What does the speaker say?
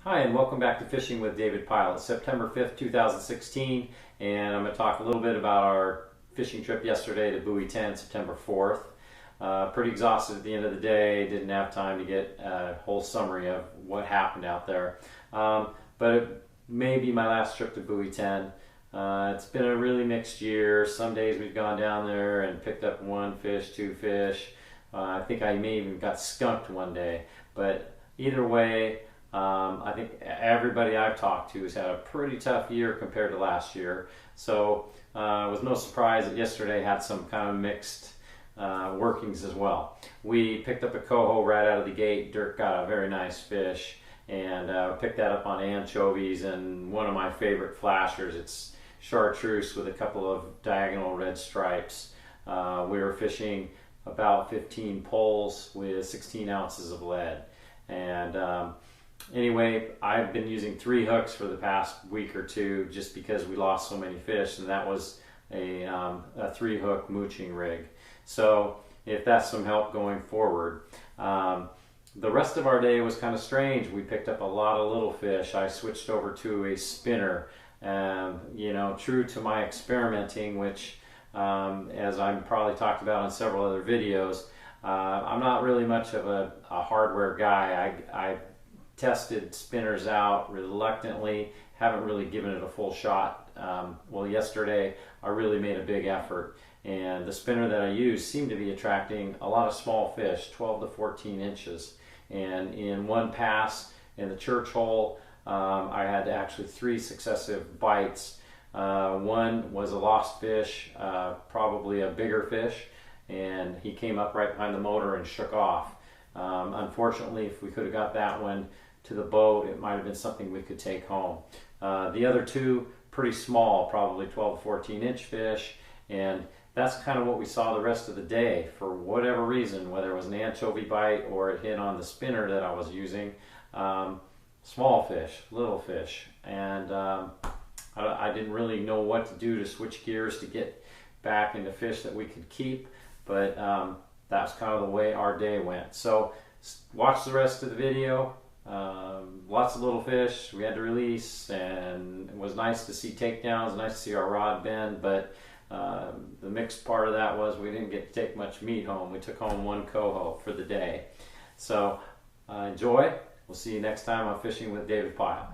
Hi, and welcome back to Fishing with David Pyle. It's September 5th, 2016, and I'm going to talk a little bit about our fishing trip yesterday to Buoy 10, September 4th. Pretty exhausted at the end of the day, didn't have time to get a whole summary of what happened out there. But it may be my last trip to Buoy 10. It's been a really mixed year. Some days we've gone down there and picked up one fish, two fish. I think I may even got skunked one day, but either way, I think everybody I've talked to has had a pretty tough year compared to last year. So it was no surprise that yesterday had some kind of mixed workings as well. We picked up a coho right out of the gate. Dirk got a very nice fish and picked that up on anchovies and one of my favorite flashers. It's chartreuse with a couple of diagonal red stripes. We were fishing about 15 poles with 16 ounces of lead. And anyway, I've been using 3 hooks for the past week or two just because we lost so many fish, and that was a 3-hook mooching rig. So if that's some help going forward. The rest of our day was kind of strange. We picked up a lot of little fish. I switched over to a spinner, true to my experimenting, which as I've probably talked about in several other videos, I'm not really much of a hardware guy. I tested spinners out reluctantly, haven't really given it a full shot. Well, yesterday I really made a big effort, and the spinner that I used seemed to be attracting a lot of small fish, 12 to 14 inches. And in one pass in the church hole, I had actually 3 successive bites. One was a lost fish, probably a bigger fish, and he came up right behind the motor and shook off. Unfortunately, if we could have got that one to the boat, it might have been something we could take home. The other 2, pretty small, probably 12 to 14 inch fish, and that's kind of what we saw the rest of the day. For whatever reason, whether it was an anchovy bite or it hit on the spinner that I was using, small fish, little fish, and I didn't really know what to do to switch gears to get back into fish that we could keep, but that's kind of the way our day went. So watch the rest of the video. Lots of little fish we had to release, and it was nice to see takedowns, nice to see our rod bend, but the mixed part of that was we didn't get to take much meat home. We took home 1 coho for the day. So enjoy. We'll see you next time on Fishing with David Pyle.